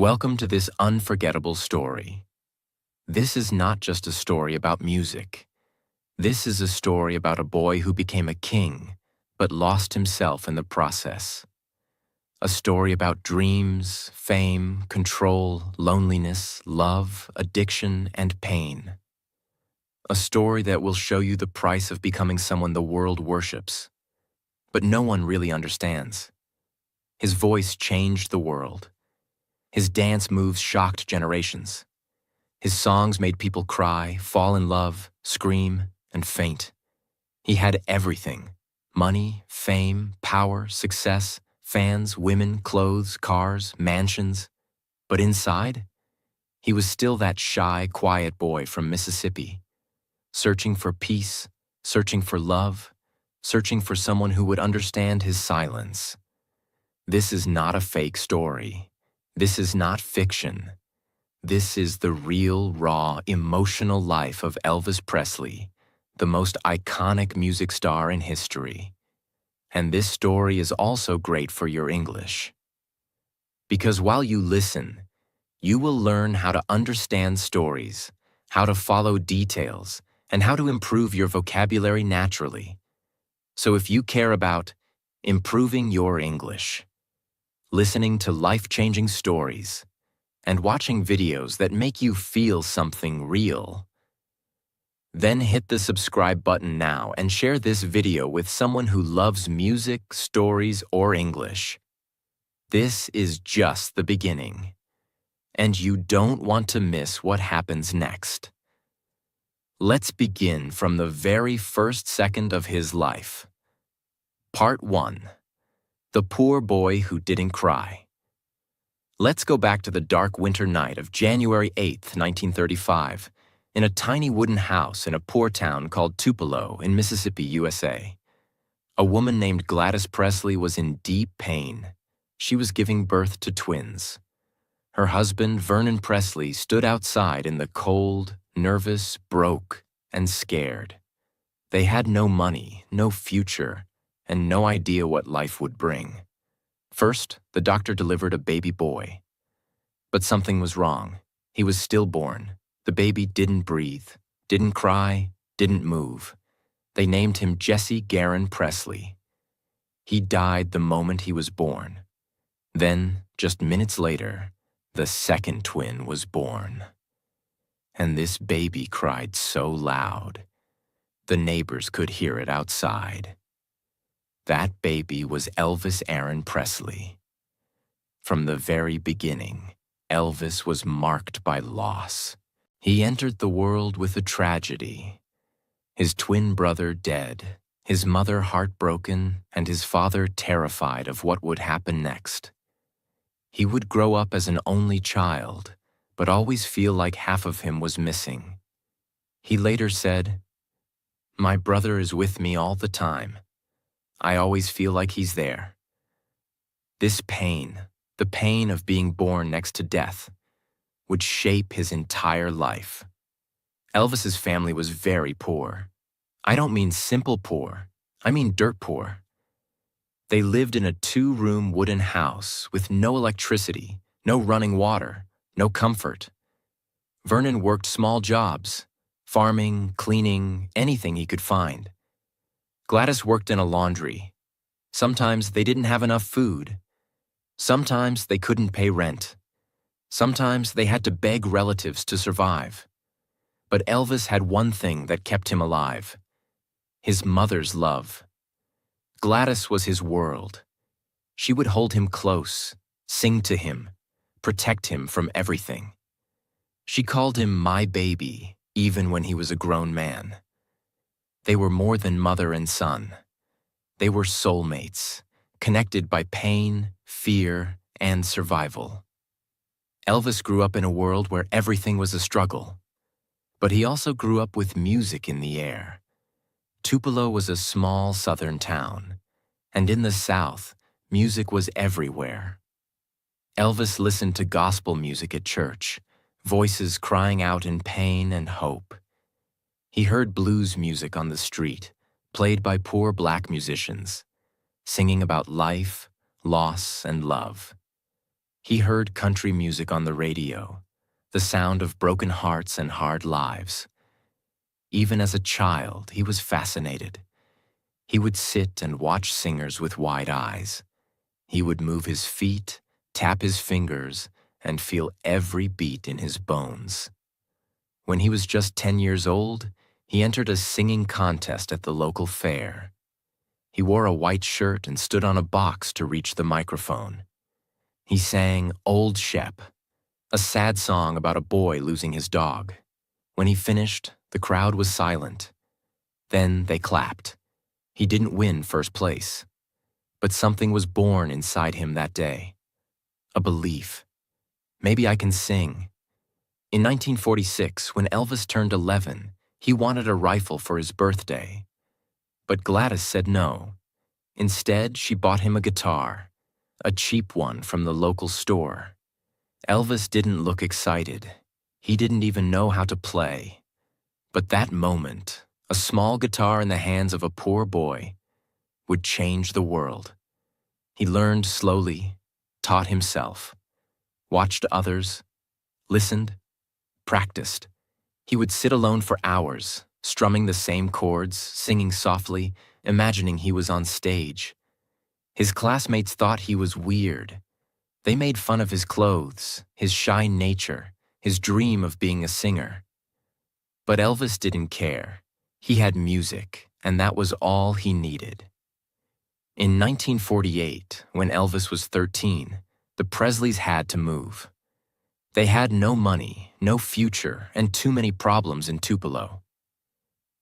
Welcome to this unforgettable story. This is not just a story about music. This is a story about a boy who became a king, but lost himself in the process. A story about dreams, fame, control, loneliness, love, addiction, and pain. A story that will show you the price of becoming someone the world worships, but no one really understands. His voice changed the world. His dance moves shocked generations. His songs made people cry, fall in love, scream, and faint. He had everything: money, fame, power, success, fans, women, clothes, cars, mansions. But inside, he was still that shy, quiet boy from Mississippi, searching for peace, searching for love, searching for someone who would understand his silence. This is not a fake story. This is not fiction. This is the real, raw, emotional life of Elvis Presley, the most iconic music star in history. And this story is also great for your English. Because while you listen, you will learn how to understand stories, how to follow details, and how to improve your vocabulary naturally. So if you care about improving your English, listening to life-changing stories, and watching videos that make you feel something real, then hit the subscribe button now and share this video with someone who loves music, stories, or English. This is just the beginning, and you don't want to miss what happens next. Let's begin from the very first second of his life. Part 1. The Poor Boy Who Didn't Cry. Let's go back to the dark winter night of January 8, 1935, in a tiny wooden house in a poor town called Tupelo in Mississippi, USA. A woman named Gladys Presley was in deep pain. She was giving birth to twins. Her husband, Vernon Presley, stood outside in the cold, nervous, broke, and scared. They had no money, no future, and no idea what life would bring. First, the doctor delivered a baby boy. But something was wrong. He was stillborn. The baby didn't breathe, didn't cry, didn't move. They named him Jesse Garin Presley. He died the moment he was born. Then, just minutes later, the second twin was born. And this baby cried so loud, the neighbors could hear it outside. That baby was Elvis Aaron Presley. From the very beginning, Elvis was marked by loss. He entered the world with a tragedy. His twin brother dead, his mother heartbroken, and his father terrified of what would happen next. He would grow up as an only child, but always feel like half of him was missing. He later said, "My brother is with me all the time. I always feel like he's there." This pain, the pain of being born next to death, would shape his entire life. Elvis's family was very poor. I don't mean simple poor, I mean dirt poor. They lived in a 2-room wooden house with no electricity, no running water, no comfort. Vernon worked small jobs, farming, cleaning, anything he could find. Gladys worked in a laundry. Sometimes they didn't have enough food. Sometimes they couldn't pay rent. Sometimes they had to beg relatives to survive. But Elvis had one thing that kept him alive: his mother's love. Gladys was his world. She would hold him close, sing to him, protect him from everything. She called him my baby, even when he was a grown man. They were more than mother and son. They were soulmates, connected by pain, fear, and survival. Elvis grew up in a world where everything was a struggle. But he also grew up with music in the air. Tupelo was a small southern town, and in the South, music was everywhere. Elvis listened to gospel music at church, voices crying out in pain and hope. He heard blues music on the street, played by poor black musicians, singing about life, loss, and love. He heard country music on the radio, the sound of broken hearts and hard lives. Even as a child, he was fascinated. He would sit and watch singers with wide eyes. He would move his feet, tap his fingers, and feel every beat in his bones. When he was just 10 years old, he entered a singing contest at the local fair. He wore a white shirt and stood on a box to reach the microphone. He sang Old Shep, a sad song about a boy losing his dog. When he finished, the crowd was silent. Then they clapped. He didn't win first place, but something was born inside him that day. A belief. Maybe I can sing. In 1946, when Elvis turned 11, he wanted a rifle for his birthday. But Gladys said no. Instead, she bought him a guitar, a cheap one from the local store. Elvis didn't look excited. He didn't even know how to play. But that moment, a small guitar in the hands of a poor boy, would change the world. He learned slowly, taught himself, watched others, listened, practiced. He would sit alone for hours, strumming the same chords, singing softly, imagining he was on stage. His classmates thought he was weird. They made fun of his clothes, his shy nature, his dream of being a singer. But Elvis didn't care. He had music, and that was all he needed. In 1948, when Elvis was 13, the Presleys had to move. They had no money, no future, and too many problems in Tupelo.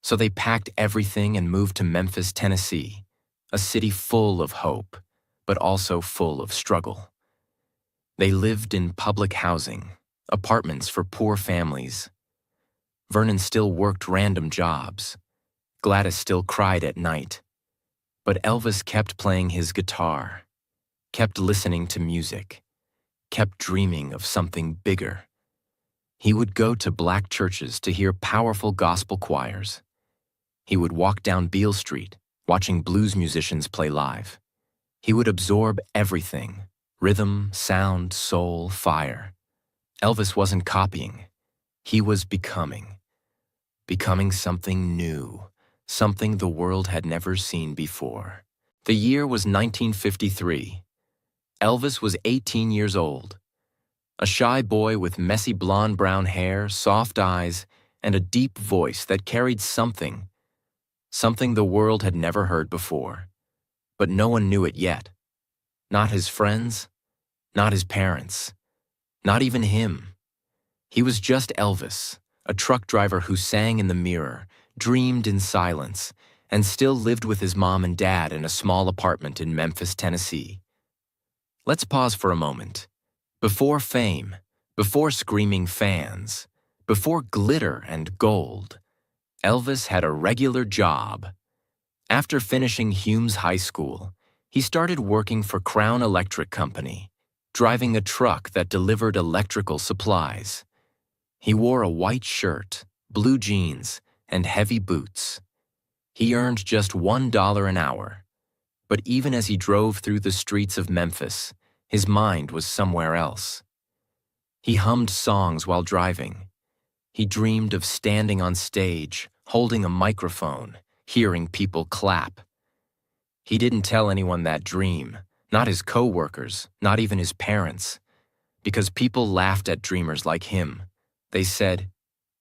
So they packed everything and moved to Memphis, Tennessee, a city full of hope, but also full of struggle. They lived in public housing, apartments for poor families. Vernon still worked random jobs. Gladys still cried at night. But Elvis kept playing his guitar, kept listening to music, kept dreaming of something bigger. He would go to black churches to hear powerful gospel choirs. He would walk down Beale Street, watching blues musicians play live. He would absorb everything: rhythm, sound, soul, fire. Elvis wasn't copying. He was becoming something new, something the world had never seen before. The year was 1953. Elvis was 18 years old. A shy boy with messy blonde-brown hair, soft eyes, and a deep voice that carried something the world had never heard before. But no one knew it yet. Not his friends, not his parents, not even him. He was just Elvis, a truck driver who sang in the mirror, dreamed in silence, and still lived with his mom and dad in a small apartment in Memphis, Tennessee. Let's pause for a moment. Before fame, before screaming fans, before glitter and gold, Elvis had a regular job. After finishing Humes High School, he started working for Crown Electric Company, driving a truck that delivered electrical supplies. He wore a white shirt, blue jeans, and heavy boots. He earned just $1 an hour. But even as he drove through the streets of Memphis, his mind was somewhere else. He hummed songs while driving. He dreamed of standing on stage, holding a microphone, hearing people clap. He didn't tell anyone that dream, not his co-workers, not even his parents, because people laughed at dreamers like him. They said,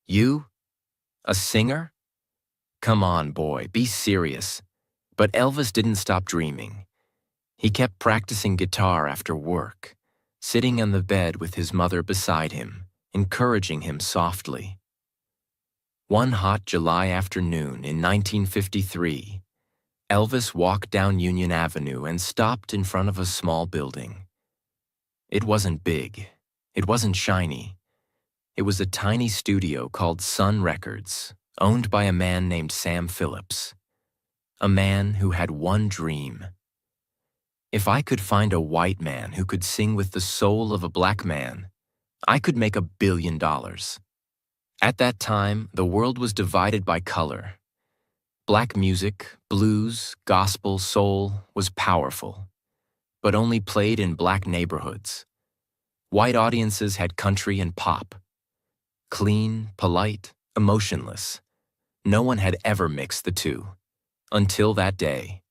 "You? A singer? Come on, boy, be serious." But Elvis didn't stop dreaming. He kept practicing guitar after work, sitting on the bed with his mother beside him, encouraging him softly. One hot July afternoon in 1953, Elvis walked down Union Avenue and stopped in front of a small building. It wasn't big. It wasn't shiny. It was a tiny studio called Sun Records, owned by a man named Sam Phillips. A man who had one dream. If I could find a white man who could sing with the soul of a black man, I could make $1 billion. At that time, the world was divided by color. Black music, blues, gospel, soul was powerful, but only played in black neighborhoods. White audiences had country and pop. Clean, polite, emotionless. No one had ever mixed the two. Until that day.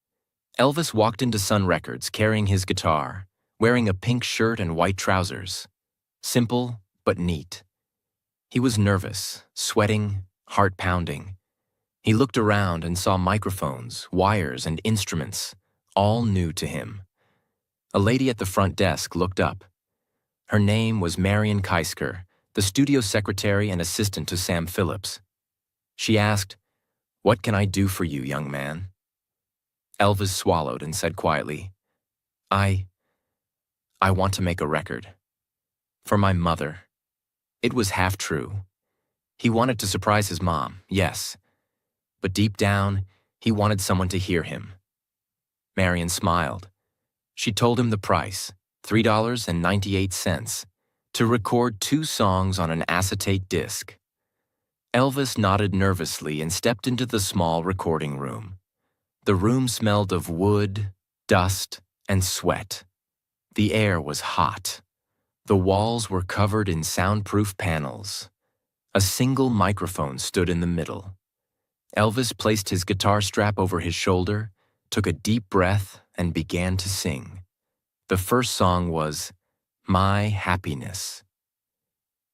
Elvis walked into Sun Records carrying his guitar, wearing a pink shirt and white trousers. Simple, but neat. He was nervous, sweating, heart pounding. He looked around and saw microphones, wires, and instruments, all new to him. A lady at the front desk looked up. Her name was Marian Keisker, the studio secretary and assistant to Sam Phillips. She asked, "What can I do for you, young man?" Elvis swallowed and said quietly, I want to make a record. For my mother. It was half true. He wanted to surprise his mom, yes. But deep down, he wanted someone to hear him. Marian smiled. She told him the price, $3.98, to record 2 songs on an acetate disc. Elvis nodded nervously and stepped into the small recording room. The room smelled of wood, dust, and sweat. The air was hot. The walls were covered in soundproof panels. A single microphone stood in the middle. Elvis placed his guitar strap over his shoulder, took a deep breath, and began to sing. The first song was My Happiness.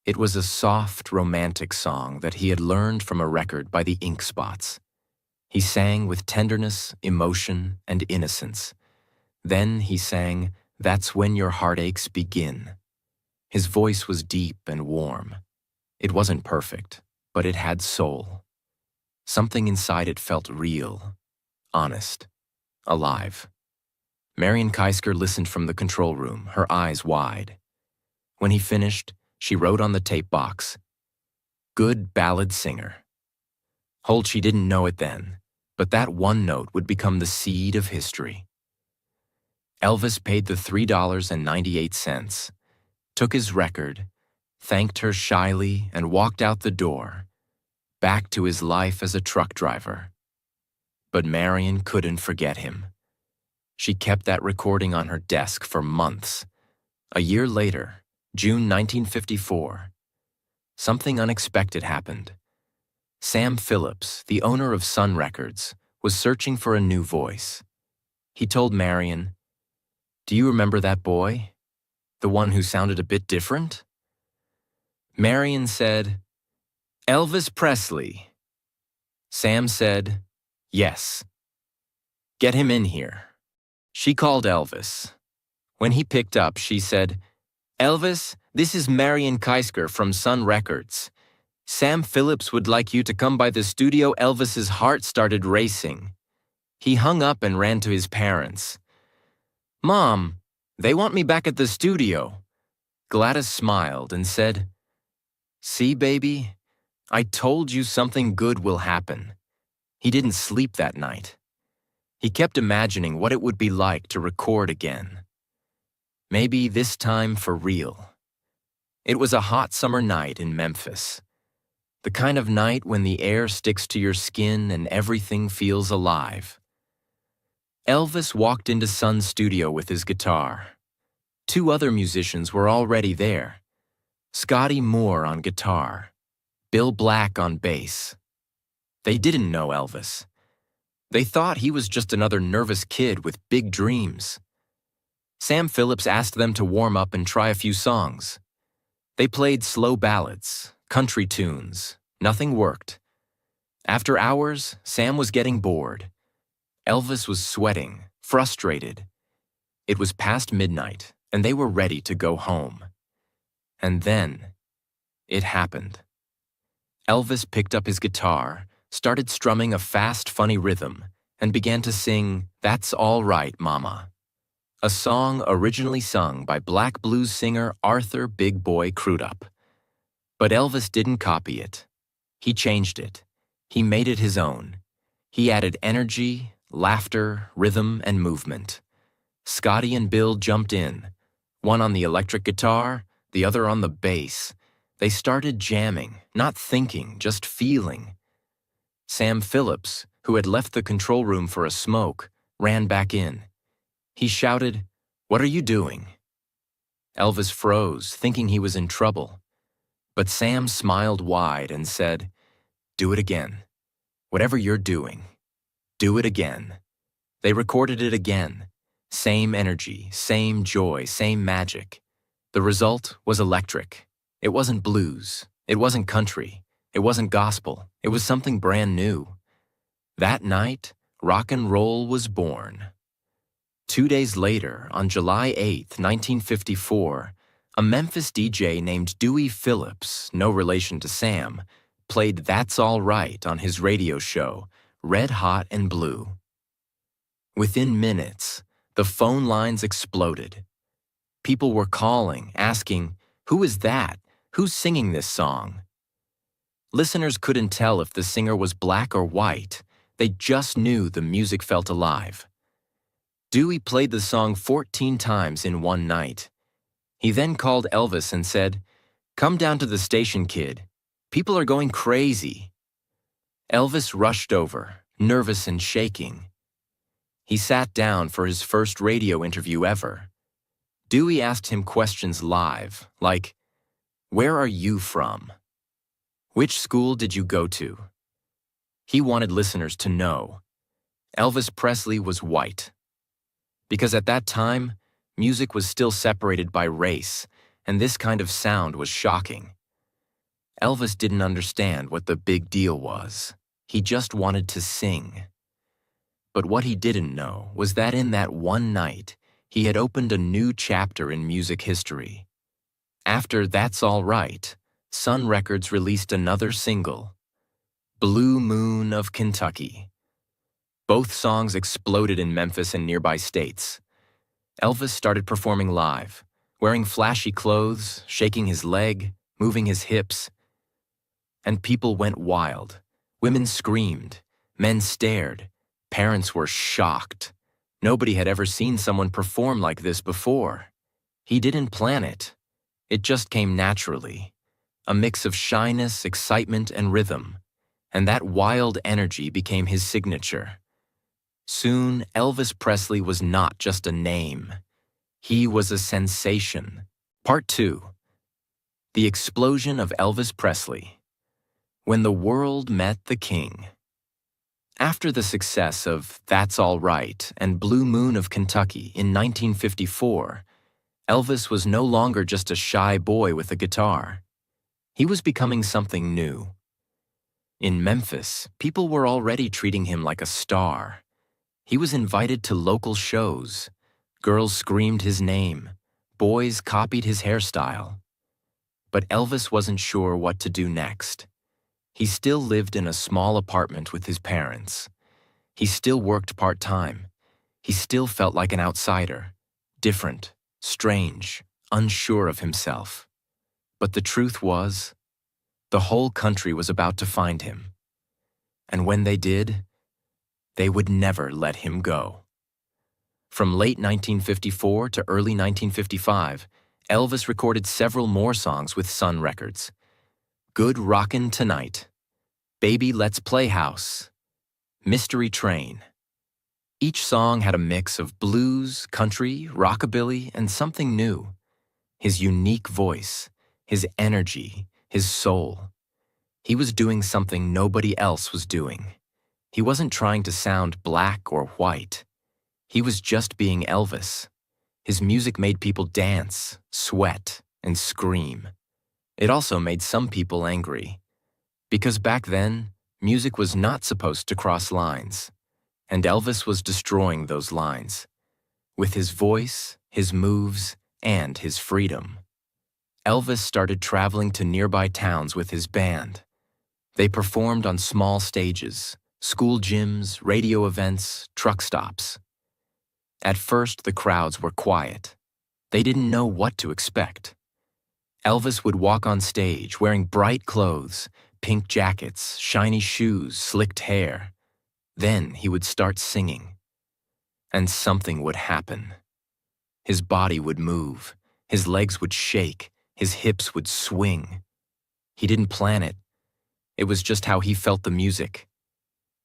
It was a soft, romantic song that he had learned from a record by the Ink Spots. He sang with tenderness, emotion, and innocence. Then he sang, That's When Your Heartaches Begin. His voice was deep and warm. It wasn't perfect, but it had soul. Something inside it felt real, honest, alive. Marian Keisker listened from the control room, her eyes wide. When he finished, she wrote on the tape box, Good ballad singer. Hold, she didn't know it then, but that one note would become the seed of history. Elvis paid the $3.98, took his record, thanked her shyly, and walked out the door, back to his life as a truck driver. But Marian couldn't forget him. She kept that recording on her desk for months. A year later, June 1954, something unexpected happened. Sam Phillips, the owner of Sun Records, was searching for a new voice. He told Marian, Do you remember that boy? The one who sounded a bit different? Marian said, Elvis Presley. Sam said, Yes. Get him in here. She called Elvis. When he picked up, she said, Elvis, this is Marian Keisker from Sun Records. Sam Phillips would like you to come by the studio. Elvis's heart started racing. He hung up and ran to his parents. Mom, they want me back at the studio. Gladys smiled and said, See, baby, I told you something good will happen. He didn't sleep that night. He kept imagining what it would be like to record again. Maybe this time for real. It was a hot summer night in Memphis. The kind of night when the air sticks to your skin and everything feels alive. Elvis walked into Sun's studio with his guitar. 2 other musicians were already there. Scotty Moore on guitar, Bill Black on bass. They didn't know Elvis. They thought he was just another nervous kid with big dreams. Sam Phillips asked them to warm up and try a few songs. They played slow ballads, country tunes. Nothing worked. After hours, Sam was getting bored. Elvis was sweating, frustrated. It was past midnight, and they were ready to go home. And then, it happened. Elvis picked up his guitar, started strumming a fast, funny rhythm, and began to sing That's All Right, Mama, a song originally sung by black blues singer Arthur Big Boy Crudup. But Elvis didn't copy it. He changed it. He made it his own. He added energy, laughter, rhythm, and movement. Scotty and Bill jumped in, one on the electric guitar, the other on the bass. They started jamming, not thinking, just feeling. Sam Phillips, who had left the control room for a smoke, ran back in. He shouted, "What are you doing?" Elvis froze, thinking he was in trouble. But Sam smiled wide and said, "Do it again. Whatever you're doing, do it again." They recorded it again. Same energy, same joy, same magic. The result was electric. It wasn't blues. It wasn't country. It wasn't gospel. It was something brand new. That night, rock and roll was born. 2 days later, on July 8, 1954, a Memphis DJ named Dewey Phillips, no relation to Sam, played That's All Right on his radio show, Red Hot and Blue. Within minutes, the phone lines exploded. People were calling, asking, "Who is that? Who's singing this song?" Listeners couldn't tell if the singer was black or white. They just knew the music felt alive. Dewey played the song 14 times in one night. He then called Elvis and said, "Come down to the station, kid. People are going crazy." Elvis rushed over, nervous and shaking. He sat down for his first radio interview ever. Dewey asked him questions live, like, "Where are you from? Which school did you go to?" He wanted listeners to know. Elvis Presley was white. Because at that time, music was still separated by race, and this kind of sound was shocking. Elvis didn't understand what the big deal was. He just wanted to sing. But what he didn't know was that in that one night, he had opened a new chapter in music history. After That's All Right, Sun Records released another single, Blue Moon of Kentucky. Both songs exploded in Memphis and nearby states. Elvis started performing live, wearing flashy clothes, shaking his leg, moving his hips. And people went wild. Women screamed. Men stared. Parents were shocked. Nobody had ever seen someone perform like this before. He didn't plan it. It just came naturally. A mix of shyness, excitement, and rhythm. And that wild energy became his signature. Soon, Elvis Presley was not just a name. He was a sensation. Part 2. The Explosion of Elvis Presley. When the World Met the King. After the success of That's All Right and Blue Moon of Kentucky in 1954, Elvis was no longer just a shy boy with a guitar. He was becoming something new. In Memphis, people were already treating him like a star. He was invited to local shows. Girls screamed his name. Boys copied his hairstyle. But Elvis wasn't sure what to do next. He still lived in a small apartment with his parents. He still worked part-time. He still felt like an outsider, different, strange, unsure of himself. But the truth was, the whole country was about to find him. And when they did, they would never let him go. From late 1954 to early 1955, Elvis recorded several more songs with Sun Records. Good Rockin' Tonight, Baby Let's Play House, Mystery Train. Each song had a mix of blues, country, rockabilly, and something new. His unique voice, his energy, his soul. He was doing something nobody else was doing. He wasn't trying to sound black or white. He was just being Elvis. His music made people dance, sweat, and scream. It also made some people angry. Because back then, music was not supposed to cross lines. And Elvis was destroying those lines. With his voice, his moves, and his freedom. Elvis started traveling to nearby towns with his band. They performed on small stages, school gyms, radio events, truck stops. At first, the crowds were quiet. They didn't know what to expect. Elvis would walk on stage wearing bright clothes, pink jackets, shiny shoes, slicked hair. Then he would start singing. And something would happen. His body would move, his legs would shake, his hips would swing. He didn't plan it. It was just how he felt the music.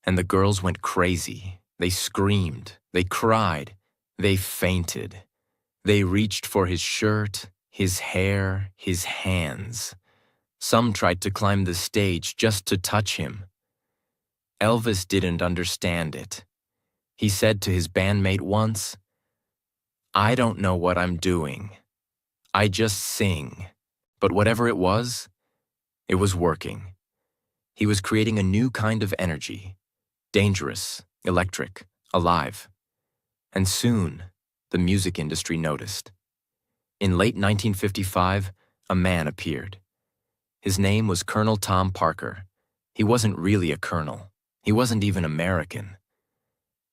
And the girls went crazy. They screamed, they cried, they fainted. They reached for his shirt, his hair, his hands. Some tried to climb the stage just to touch him. Elvis didn't understand it. He said to his bandmate once, "I don't know what I'm doing. I just sing." But whatever it was working. He was creating a new kind of energy, dangerous, electric, alive. And soon, the music industry noticed. In late 1955, a man appeared. His name was Colonel Tom Parker. He wasn't really a colonel. He wasn't even American.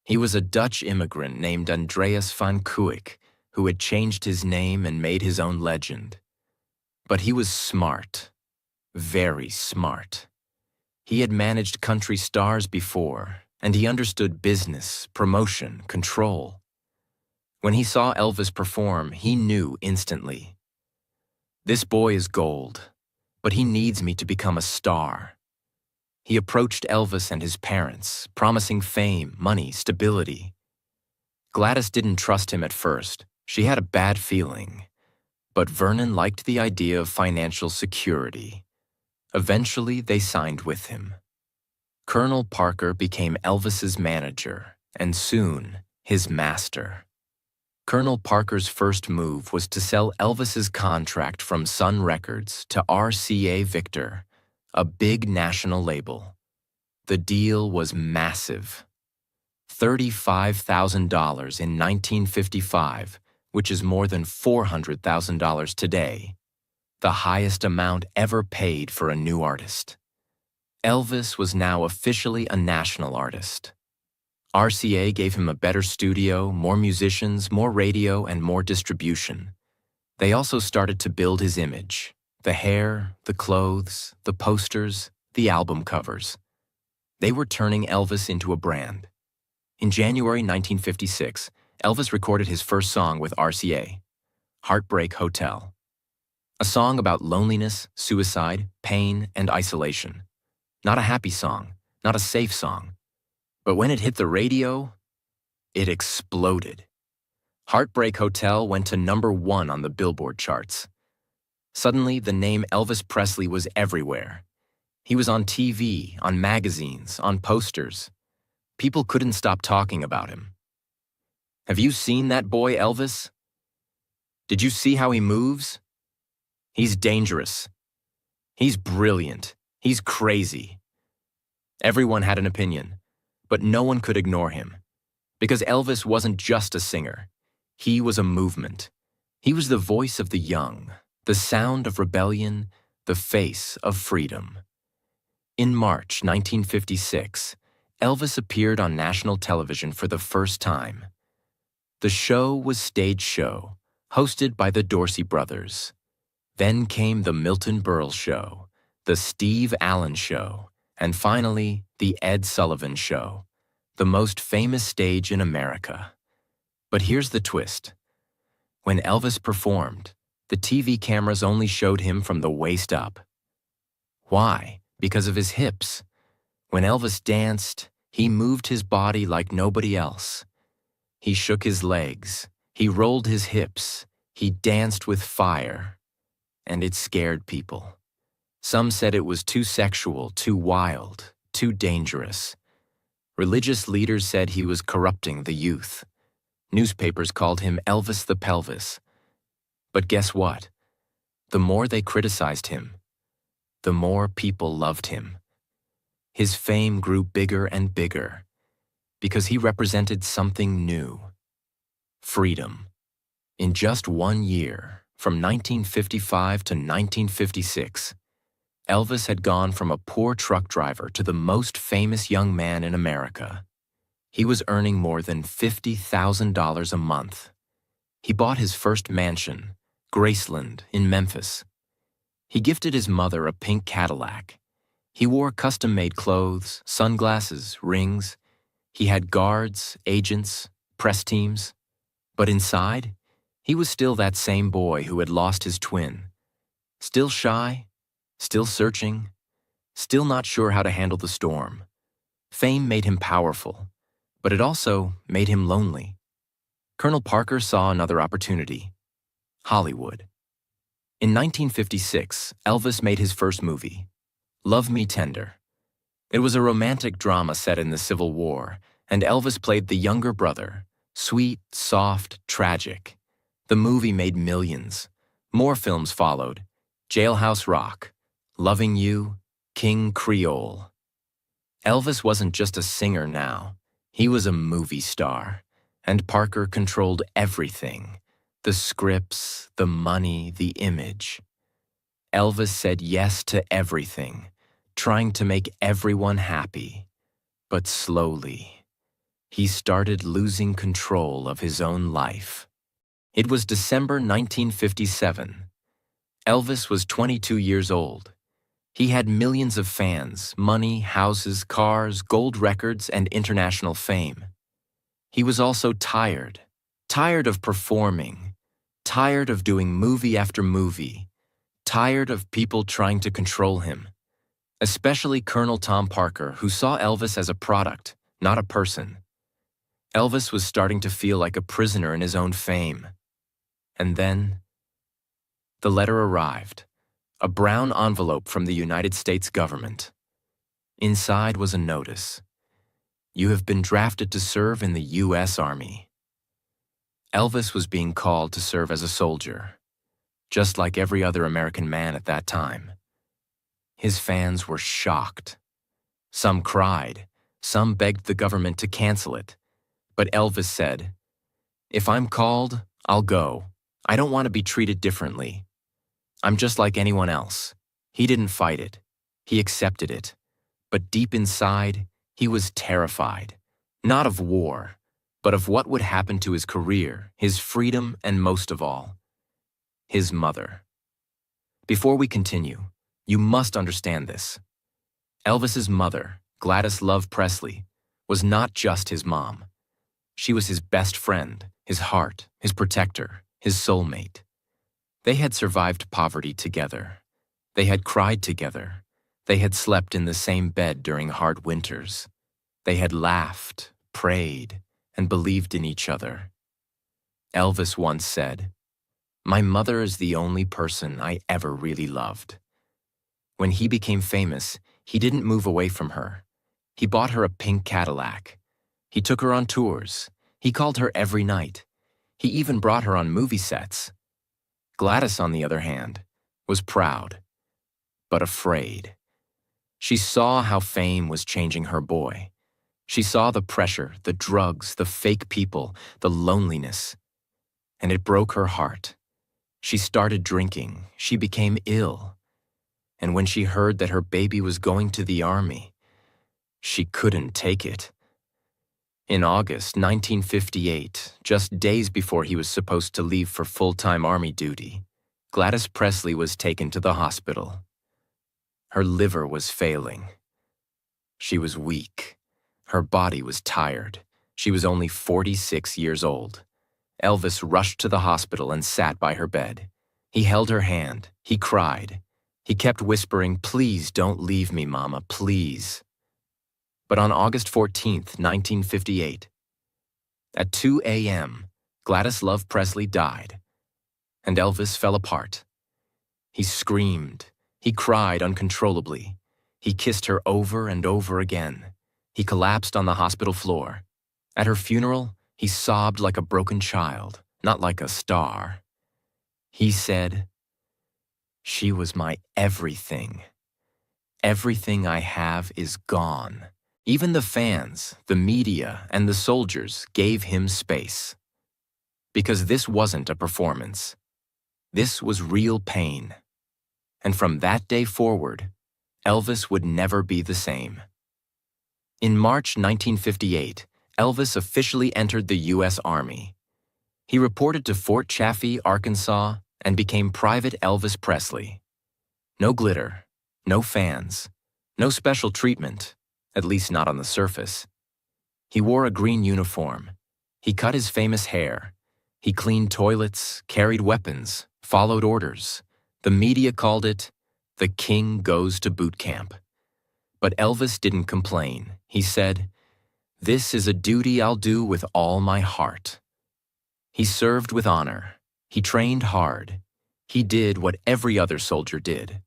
He was a Dutch immigrant named Andreas van Kuijk, who had changed his name and made his own legend. But he was smart, very smart. He had managed country stars before, and he understood business, promotion, control. When he saw Elvis perform, he knew instantly. This boy is gold, but he needs me to become a star. He approached Elvis and his parents, promising fame, money, stability. Gladys didn't trust him at first. She had a bad feeling. But Vernon liked the idea of financial security. Eventually, they signed with him. Colonel Parker became Elvis's manager, and soon, his master. Colonel Parker's first move was to sell Elvis's contract from Sun Records to RCA Victor, a big national label. The deal was massive. $35,000 in 1955, which is more than $400,000 today, the highest amount ever paid for a new artist. Elvis was now officially a national artist. RCA gave him a better studio, more musicians, more radio, and more distribution. They also started to build his image. The hair, the clothes, the posters, the album covers. They were turning Elvis into a brand. In January 1956, Elvis recorded his first song with RCA, Heartbreak Hotel. A song about loneliness, suicide, pain, and isolation. Not a happy song, not a safe song. But when it hit the radio, it exploded. Heartbreak Hotel went to #1 on the Billboard charts. Suddenly, the name Elvis Presley was everywhere. He was on TV, on magazines, on posters. People couldn't stop talking about him. Have you seen that boy Elvis? Did you see how he moves? He's dangerous. He's brilliant. He's crazy. Everyone had an opinion, but no one could ignore him. Because Elvis wasn't just a singer. He was a movement. He was the voice of the young, the sound of rebellion, the face of freedom. In March 1956, Elvis appeared on national television for the first time. The show was Stage Show, hosted by the Dorsey brothers. Then came the Milton Berle Show, the Steve Allen Show, and finally, the Ed Sullivan Show, the most famous stage in America. But here's the twist. When Elvis performed, the TV cameras only showed him from the waist up. Why? Because of his hips. When Elvis danced, he moved his body like nobody else. He shook his legs, he rolled his hips, he danced with fire, and it scared people. Some said it was too sexual, too wild, too dangerous. Religious leaders said he was corrupting the youth. Newspapers called him Elvis the Pelvis. But guess what? The more they criticized him, the more people loved him. His fame grew bigger and bigger because he represented something new. Freedom. In just 1 year, from 1955 to 1956, Elvis had gone from a poor truck driver to the most famous young man in America. He was earning more than $50,000 a month. He bought his first mansion, Graceland, in Memphis. He gifted his mother a pink Cadillac. He wore custom-made clothes, sunglasses, rings. He had guards, agents, press teams. But inside, he was still that same boy who had lost his twin. Still shy, still searching, still not sure how to handle the storm. Fame made him powerful, but it also made him lonely. Colonel Parker saw another opportunity: Hollywood. In 1956, Elvis made his first movie, Love Me Tender. It was a romantic drama set in the Civil War, and Elvis played the younger brother, sweet, soft, tragic. The movie made millions. More films followed, Jailhouse Rock, Loving You, King Creole. Elvis wasn't just a singer now, he was a movie star, and Parker controlled everything, the scripts, the money, the image. Elvis said yes to everything, trying to make everyone happy. But slowly, he started losing control of his own life. It was December 1957. Elvis was 22 years old. He had millions of fans, money, houses, cars, gold records, and international fame. He was also tired of performing, tired of doing movie after movie, tired of people trying to control him, especially Colonel Tom Parker, who saw Elvis as a product, not a person. Elvis was starting to feel like a prisoner in his own fame. And then, the letter arrived. A brown envelope from the United States government. Inside was a notice. You have been drafted to serve in the U.S. Army. Elvis was being called to serve as a soldier, just like every other American man at that time. His fans were shocked. Some cried, some begged the government to cancel it. But Elvis said, "If I'm called, I'll go. I don't want to be treated differently. I'm just like anyone else." He didn't fight it. He accepted it. But deep inside, he was terrified, not of war, but of what would happen to his career, his freedom, and most of all, his mother. Before we continue, you must understand this. Elvis's mother, Gladys Love Presley, was not just his mom. She was his best friend, his heart, his protector, his soulmate. They had survived poverty together. They had cried together. They had slept in the same bed during hard winters. They had laughed, prayed, and believed in each other. Elvis once said, "My mother is the only person I ever really loved." When he became famous, he didn't move away from her. He bought her a pink Cadillac. He took her on tours. He called her every night. He even brought her on movie sets. Gladys, on the other hand, was proud, but afraid. She saw how fame was changing her boy. She saw the pressure, the drugs, the fake people, the loneliness, and it broke her heart. She started drinking. She became ill. And when she heard that her baby was going to the army, she couldn't take it. In August 1958, just days before he was supposed to leave for full-time army duty, Gladys Presley was taken to the hospital. Her liver was failing. She was weak. Her body was tired. She was only 46 years old. Elvis rushed to the hospital and sat by her bed. He held her hand. He cried. He kept whispering, "Please don't leave me, Mama, please." But on August 14th, 1958, at 2 a.m., Gladys Love Presley died, and Elvis fell apart. He screamed. He cried uncontrollably. He kissed her over and over again. He collapsed on the hospital floor. At her funeral, he sobbed like a broken child, not like a star. He said, "She was my everything. Everything I have is gone." Even the fans, the media, and the soldiers gave him space. Because this wasn't a performance. This was real pain. And from that day forward, Elvis would never be the same. In March 1958, Elvis officially entered the U.S. Army. He reported to Fort Chaffee, Arkansas, and became Private Elvis Presley. No glitter, no fans, no special treatment. At least not on the surface. He wore a green uniform. He cut his famous hair. He cleaned toilets, carried weapons, followed orders. The media called it, "The King Goes to Boot Camp." But Elvis didn't complain. He said, "This is a duty I'll do with all my heart." He served with honor. He trained hard. He did what every other soldier did.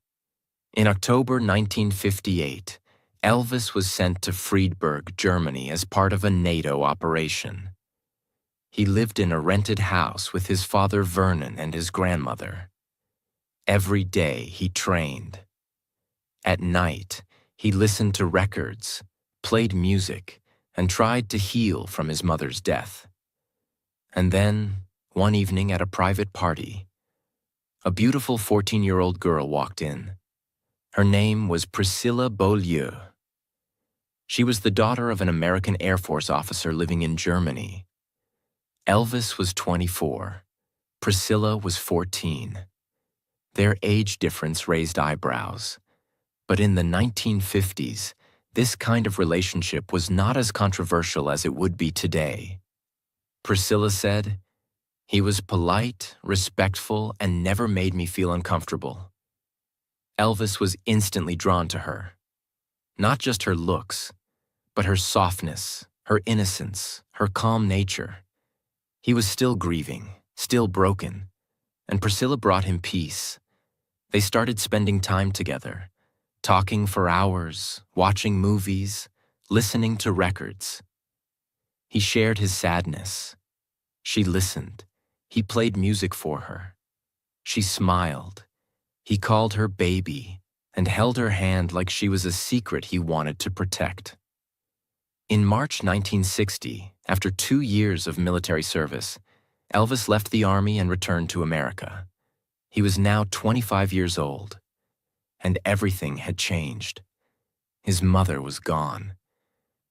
In October 1958, Elvis was sent to Friedberg, Germany as part of a NATO operation. He lived in a rented house with his father Vernon and his grandmother. Every day he trained. At night, he listened to records, played music, and tried to heal from his mother's death. And then, one evening at a private party, a beautiful 14-year-old girl walked in. Her name was Priscilla Beaulieu. She was the daughter of an American Air Force officer living in Germany. Elvis was 24. Priscilla was 14. Their age difference raised eyebrows. But in the 1950s, this kind of relationship was not as controversial as it would be today. Priscilla said, "He was polite, respectful, and never made me feel uncomfortable." Elvis was instantly drawn to her. Not just her looks, but her softness, her innocence, her calm nature. He was still grieving, still broken, and Priscilla brought him peace. They started spending time together, talking for hours, watching movies, listening to records. He shared his sadness. She listened. He played music for her. She smiled. He called her baby and held her hand like she was a secret he wanted to protect. In March 1960, after 2 years of military service, Elvis left the Army and returned to America. He was now 25 years old, and everything had changed. His mother was gone.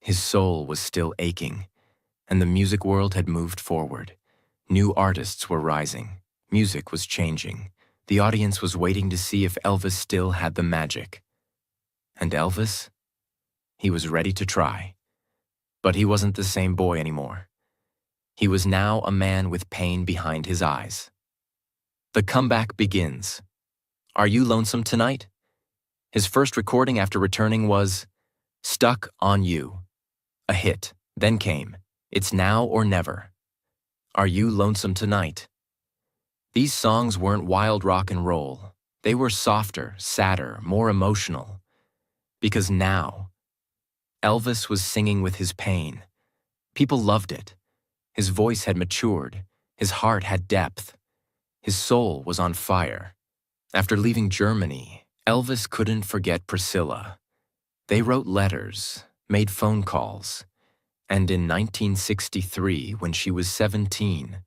His soul was still aching, and the music world had moved forward. New artists were rising. Music was changing. The audience was waiting to see if Elvis still had the magic. And Elvis? He was ready to try. But he wasn't the same boy anymore. He was now a man with pain behind his eyes. The comeback begins. Are You Lonesome Tonight? His first recording after returning was Stuck on You, a hit. Then came It's Now or Never. Are You Lonesome Tonight? These songs weren't wild rock and roll. They were softer, sadder, more emotional. Because now, Elvis was singing with his pain. People loved it. His voice had matured. His heart had depth. His soul was on fire. After leaving Germany, Elvis couldn't forget Priscilla. They wrote letters, made phone calls, and in 1963, when she was 17,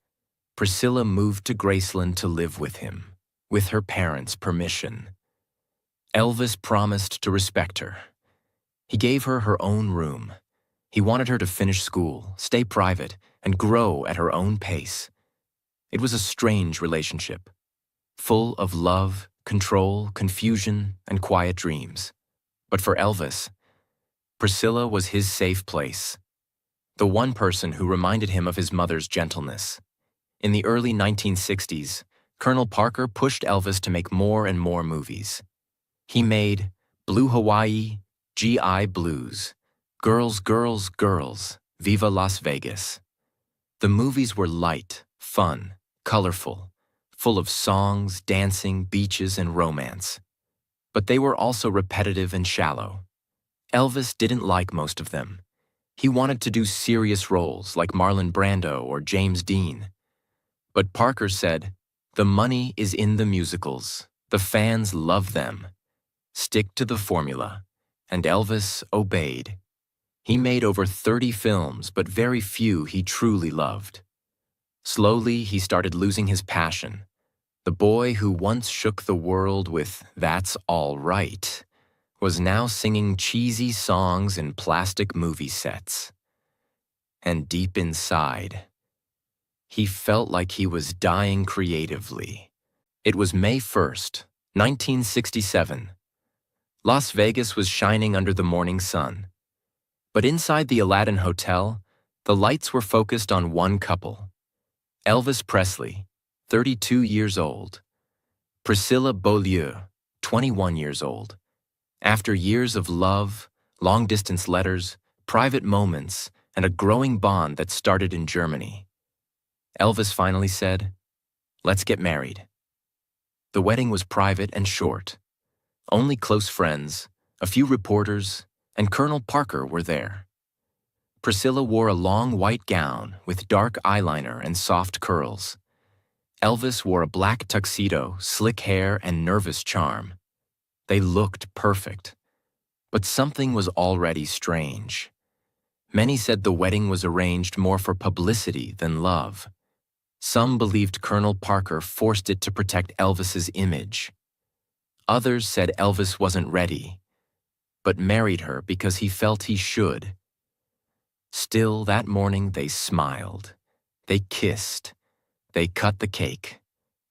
Priscilla moved to Graceland to live with him, with her parents' permission. Elvis promised to respect her. He gave her her own room. He wanted her to finish school, stay private, and grow at her own pace. It was a strange relationship, full of love, control, confusion, and quiet dreams. But for Elvis, Priscilla was his safe place, the one person who reminded him of his mother's gentleness. In the early 1960s, Colonel Parker pushed Elvis to make more and more movies. He made Blue Hawaii, G.I. Blues, Girls, Girls, Girls, Viva Las Vegas. The movies were light, fun, colorful, full of songs, dancing, beaches, and romance. But they were also repetitive and shallow. Elvis didn't like most of them. He wanted to do serious roles like Marlon Brando or James Dean. But Parker said, "The money is in the musicals. The fans love them. Stick to the formula." And Elvis obeyed. He made over 30 films, but very few he truly loved. Slowly, he started losing his passion. The boy who once shook the world with "That's All Right" was now singing cheesy songs in plastic movie sets. And deep inside, he felt like he was dying creatively. It was May 1st, 1967. Las Vegas was shining under the morning sun. But inside the Aladdin Hotel, the lights were focused on one couple. Elvis Presley, 32 years old. Priscilla Beaulieu, 21 years old. After years of love, long-distance letters, private moments, and a growing bond that started in Germany, Elvis finally said, "Let's get married." The wedding was private and short. Only close friends, a few reporters, and Colonel Parker were there. Priscilla wore a long white gown with dark eyeliner and soft curls. Elvis wore a black tuxedo, slick hair, and nervous charm. They looked perfect. But something was already strange. Many said the wedding was arranged more for publicity than love. Some believed Colonel Parker forced it to protect Elvis's image. Others said Elvis wasn't ready, but married her because he felt he should. Still, that morning they smiled, they kissed, they cut the cake,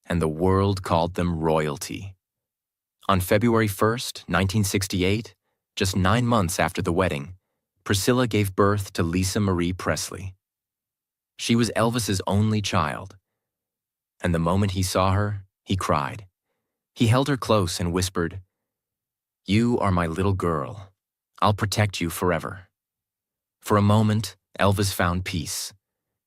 and the world called them royalty. On February 1st, 1968, just 9 months after the wedding, Priscilla gave birth to Lisa Marie Presley. She was Elvis's only child, and the moment he saw her, he cried. He held her close and whispered, "You are my little girl. I'll protect you forever." For a moment, Elvis found peace.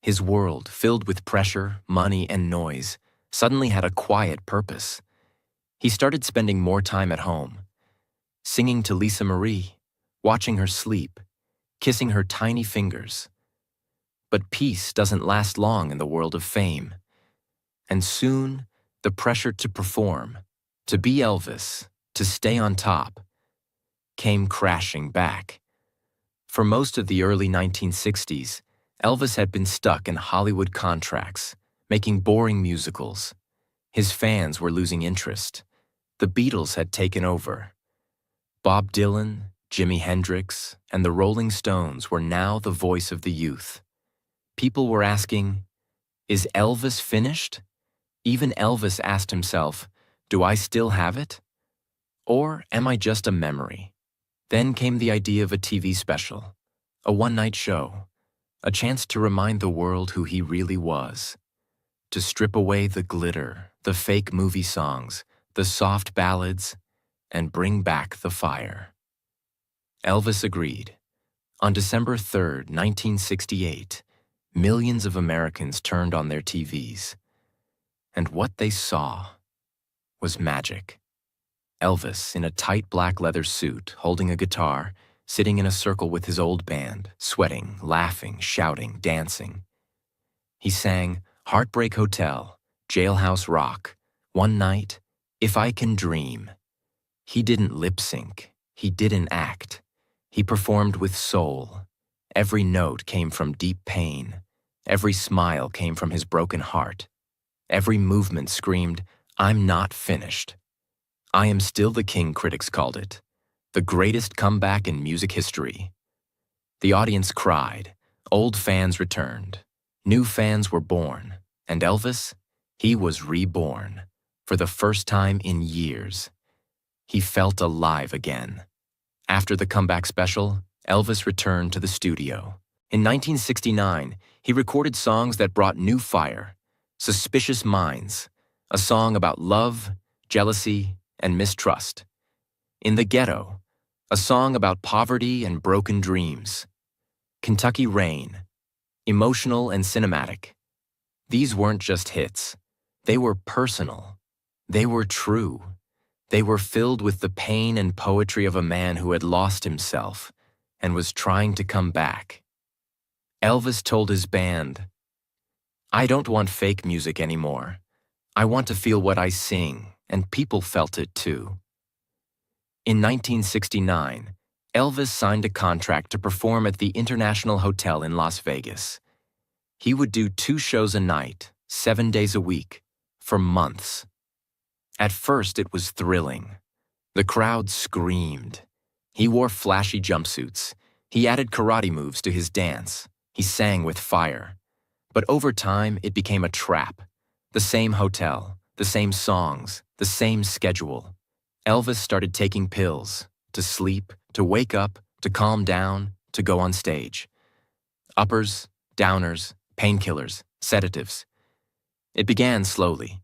His world, filled with pressure, money, and noise, suddenly had a quiet purpose. He started spending more time at home, singing to Lisa Marie, watching her sleep, kissing her tiny fingers. But peace doesn't last long in the world of fame. And soon, the pressure to perform, to be Elvis, to stay on top, came crashing back. For most of the early 1960s, Elvis had been stuck in Hollywood contracts, making boring musicals. His fans were losing interest. The Beatles had taken over. Bob Dylan, Jimi Hendrix, and the Rolling Stones were now the voice of the youth. People were asking, "Is Elvis finished?" Even Elvis asked himself, "Do I still have it? Or am I just a memory?" Then came the idea of a TV special, a one-night show, a chance to remind the world who he really was, to strip away the glitter, the fake movie songs, the soft ballads, and bring back the fire. Elvis agreed. On December 3rd, 1968, millions of Americans turned on their TVs. And what they saw was magic. Elvis, in a tight black leather suit, holding a guitar, sitting in a circle with his old band, sweating, laughing, shouting, dancing. He sang Heartbreak Hotel, Jailhouse Rock, One Night, If I Can Dream. He didn't lip sync. He didn't act. He performed with soul. Every note came from deep pain. Every smile came from his broken heart. Every movement screamed, "I'm not finished." "I Am Still the King," critics called it, the greatest comeback in music history. The audience cried, old fans returned, new fans were born, and Elvis, he was reborn, for the first time in years. He felt alive again. After the comeback special, Elvis returned to the studio. In 1969, he recorded songs that brought new fire, Suspicious Minds, a song about love, jealousy, and mistrust. In the Ghetto, a song about poverty and broken dreams. Kentucky Rain, emotional and cinematic. These weren't just hits. They were personal. They were true. They were filled with the pain and poetry of a man who had lost himself and was trying to come back. Elvis told his band, "I don't want fake music anymore. I want to feel what I sing," and people felt it too. In 1969, Elvis signed a contract to perform at the International Hotel in Las Vegas. He would do 2 shows a night, 7 days a week, for months. At first, it was thrilling. The crowd screamed. He wore flashy jumpsuits. He added karate moves to his dance. He sang with fire. But over time, it became a trap. The same hotel, the same songs, the same schedule. Elvis started taking pills, to sleep, to wake up, to calm down, to go on stage. Uppers, downers, painkillers, sedatives. It began slowly.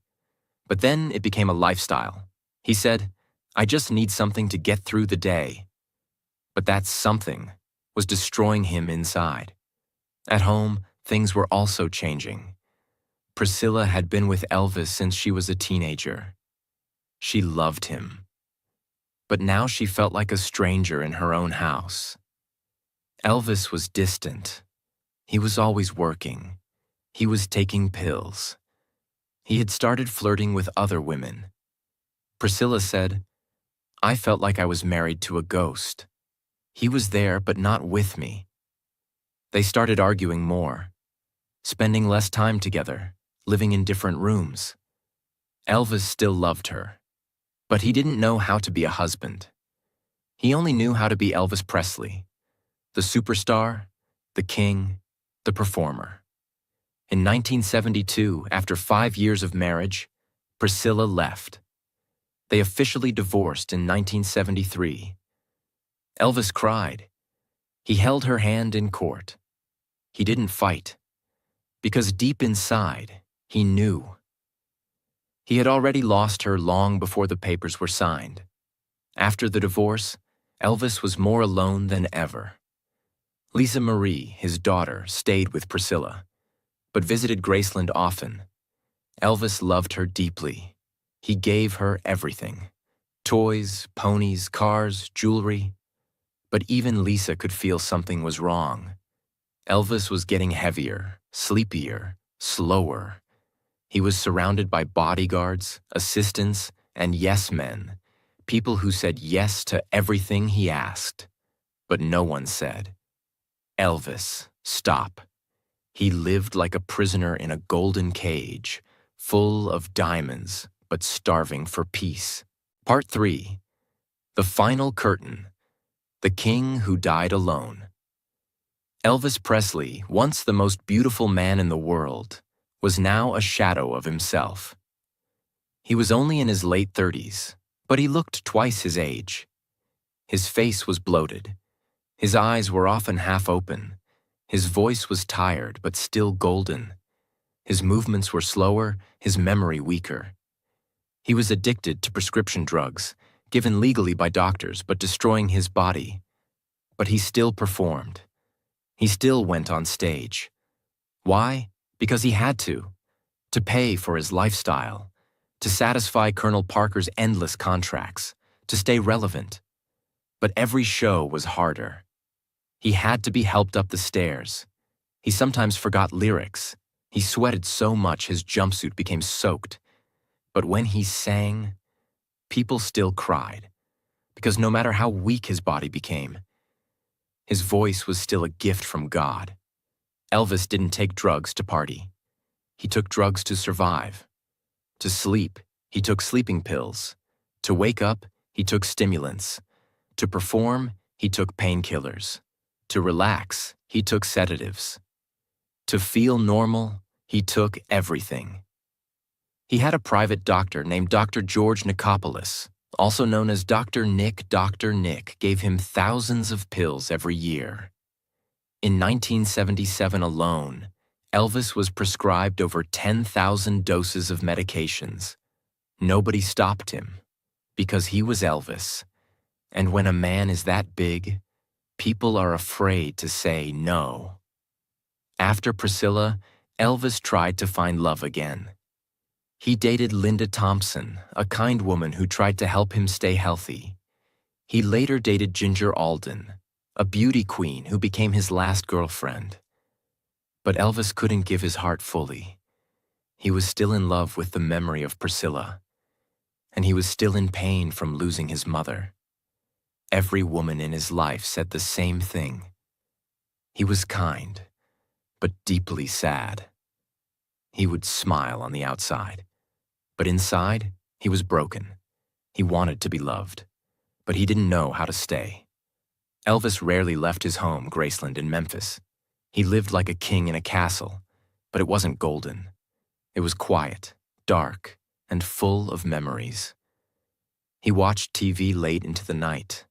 But then it became a lifestyle. He said, "I just need something to get through the day." But that something was destroying him inside. At home, things were also changing. Priscilla had been with Elvis since she was a teenager. She loved him. But now she felt like a stranger in her own house. Elvis was distant. He was always working. He was taking pills. He had started flirting with other women. Priscilla said, "I felt like I was married to a ghost. He was there, but not with me." They started arguing more, spending less time together, living in different rooms. Elvis still loved her, but he didn't know how to be a husband. He only knew how to be Elvis Presley, the superstar, the king, the performer. In 1972, after 5 years of marriage, Priscilla left. They officially divorced in 1973. Elvis cried. He held her hand in court. He didn't fight, because deep inside, he knew. He had already lost her long before the papers were signed. After the divorce, Elvis was more alone than ever. Lisa Marie, his daughter, stayed with Priscilla, but visited Graceland often. Elvis loved her deeply. He gave her everything: toys, ponies, cars, jewelry. But even Lisa could feel something was wrong. Elvis was getting heavier, sleepier, slower. He was surrounded by bodyguards, assistants, and yes men, people who said yes to everything he asked. But no one said, "Elvis, stop." He lived like a prisoner in a golden cage, full of diamonds, but starving for peace. Part 3. The Final Curtain. The King Who Died Alone. Elvis Presley, once the most beautiful man in the world, was now a shadow of himself. He was only in his late 30s, but he looked twice his age. His face was bloated. His eyes were often half open. His voice was tired, but still golden. His movements were slower, his memory weaker. He was addicted to prescription drugs, given legally by doctors, but destroying his body. But he still performed. He still went on stage. Why? Because he had to pay for his lifestyle, to satisfy Colonel Parker's endless contracts, to stay relevant. But every show was harder. He had to be helped up the stairs. He sometimes forgot lyrics. He sweated so much his jumpsuit became soaked. But when he sang, people still cried, because no matter how weak his body became, his voice was still a gift from God. Elvis didn't take drugs to party. He took drugs to survive. To sleep, he took sleeping pills. To wake up, he took stimulants. To perform, he took painkillers. To relax, he took sedatives. To feel normal, he took everything. He had a private doctor named Dr. George Nicopolis, also known as Dr. Nick. Dr. Nick gave him thousands of pills every year. In 1977 alone, Elvis was prescribed over 10,000 doses of medications. Nobody stopped him, because he was Elvis. And when a man is that big, people are afraid to say no. After Priscilla, Elvis tried to find love again. He dated Linda Thompson, a kind woman who tried to help him stay healthy. He later dated Ginger Alden, a beauty queen who became his last girlfriend. But Elvis couldn't give his heart fully. He was still in love with the memory of Priscilla, and he was still in pain from losing his mother. Every woman in his life said the same thing. He was kind, but deeply sad. He would smile on the outside, but inside, he was broken. He wanted to be loved, but he didn't know how to stay. Elvis rarely left his home, Graceland in Memphis. He lived like a king in a castle, but it wasn't golden. It was quiet, dark, and full of memories. He watched TV late into the night.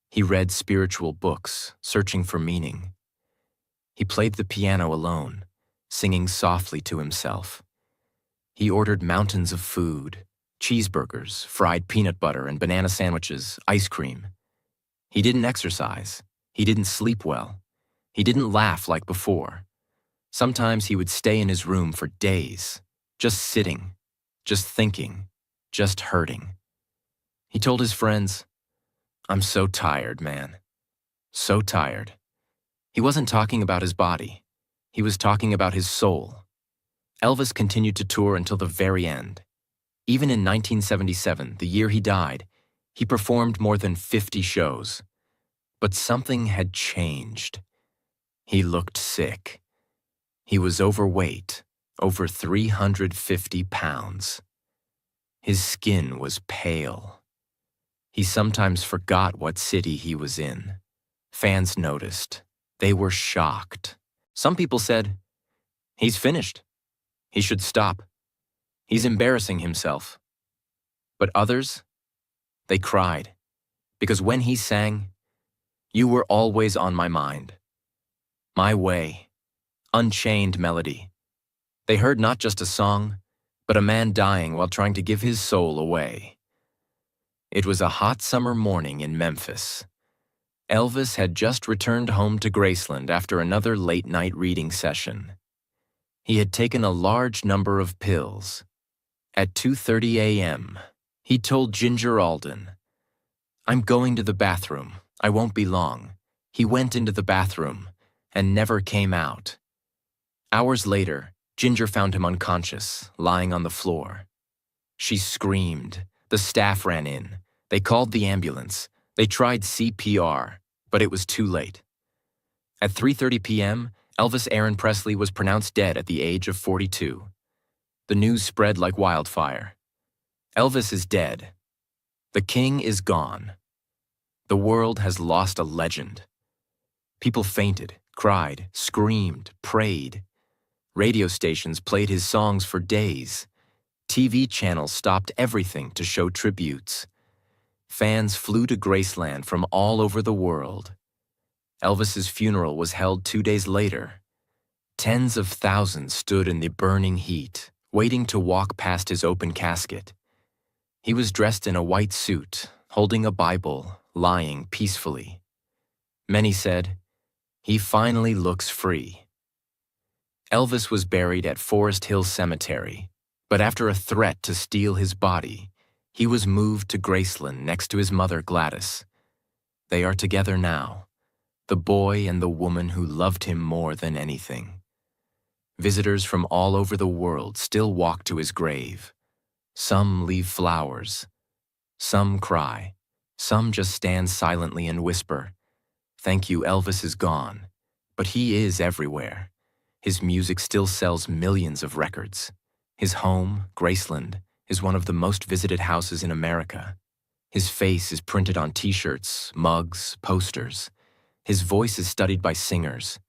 He read spiritual books, searching for meaning. He played the piano alone, singing softly to himself. He ordered mountains of food, cheeseburgers, fried peanut butter and banana sandwiches, ice cream. He didn't exercise. He didn't sleep well. He didn't laugh like before. Sometimes he would stay in his room for days, just sitting, just thinking, just hurting. He told his friends, "I'm so tired, man. So tired." He wasn't talking about his body. He was talking about his soul. Elvis continued to tour until the very end. Even in 1977, the year he died, he performed more than 50 shows. But something had changed. He looked sick. He was overweight, over 350 pounds. His skin was pale. He sometimes forgot what city he was in. Fans noticed. They were shocked. Some people said, "He's finished. He should stop. He's embarrassing himself." But others, they cried, because when he sang, "You were always on my mind. My way, unchained melody." They heard not just a song, but a man dying while trying to give his soul away. It was a hot summer morning in Memphis. Elvis had just returned home to Graceland after another late-night reading session. He had taken a large number of pills. At 2:30 a.m., he told Ginger Alden, "I'm going to the bathroom. I won't be long." He went into the bathroom and never came out. Hours later, Ginger found him unconscious, lying on the floor. She screamed. The staff ran in. They called the ambulance. They tried CPR, but it was too late. At 3:30 p.m., Elvis Aaron Presley was pronounced dead at the age of 42. The news spread like wildfire. Elvis is dead. The king is gone. The world has lost a legend. People fainted, cried, screamed, prayed. Radio stations played his songs for days. TV channels stopped everything to show tributes. Fans flew to Graceland from all over the world. Elvis's funeral was held 2 days later. Tens of thousands stood in the burning heat, waiting to walk past his open casket. He was dressed in a white suit, holding a Bible, lying peacefully. Many said, "He finally looks free." Elvis was buried at Forest Hill Cemetery, but after a threat to steal his body, he was moved to Graceland next to his mother Gladys. They are together now, the boy and the woman who loved him more than anything. Visitors from all over the world still walk to his grave. Some leave flowers. Some cry. Some just stand silently and whisper, "Thank you, Elvis is gone." But he is everywhere. His music still sells millions of records. His home, Graceland, is one of the most visited houses in America. His face is printed on T-shirts, mugs, posters. His voice is studied by singers.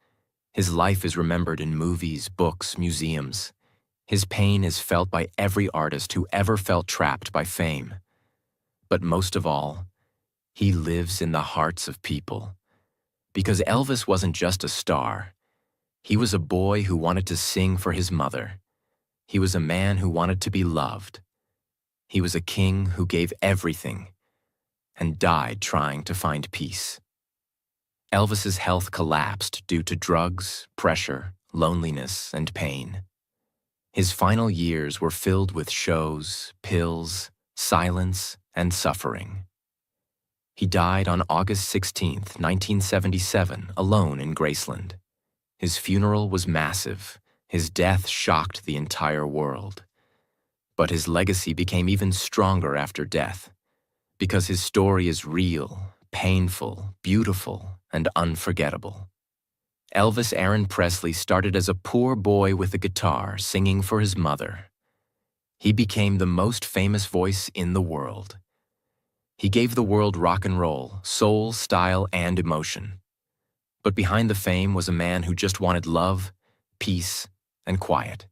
His life is remembered in movies, books, museums. His pain is felt by every artist who ever felt trapped by fame. But most of all, he lives in the hearts of people. Because Elvis wasn't just a star. He was a boy who wanted to sing for his mother. He was a man who wanted to be loved. He was a king who gave everything and died trying to find peace. Elvis's health collapsed due to drugs, pressure, loneliness, and pain. His final years were filled with shows, pills, silence, and suffering. He died on August 16, 1977, alone in Graceland. His funeral was massive. His death shocked the entire world. But his legacy became even stronger after death, because his story is real, painful, beautiful, and unforgettable. Elvis Aaron Presley started as a poor boy with a guitar singing for his mother. He became the most famous voice in the world. He gave the world rock and roll, soul, style, and emotion. But behind the fame was a man who just wanted love, peace, and quiet.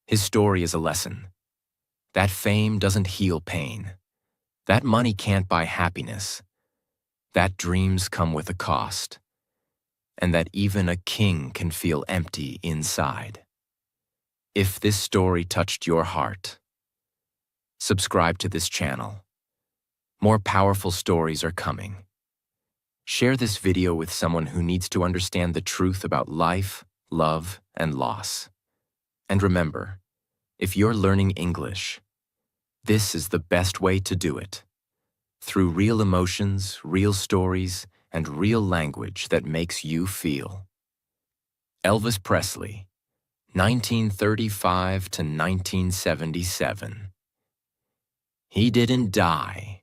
His story is a lesson. That fame doesn't heal pain. That money can't buy happiness. That dreams come with a cost. And that even a king can feel empty inside. If this story touched your heart, subscribe to this channel. More powerful stories are coming. Share this video with someone who needs to understand the truth about life, love, and loss. And remember, if you're learning English, This is the best way to do it. Through real emotions, real stories, and real language that makes you feel. Elvis Presley, 1935 to 1977. He didn't die.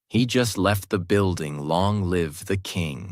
He just left the building. Long live the king.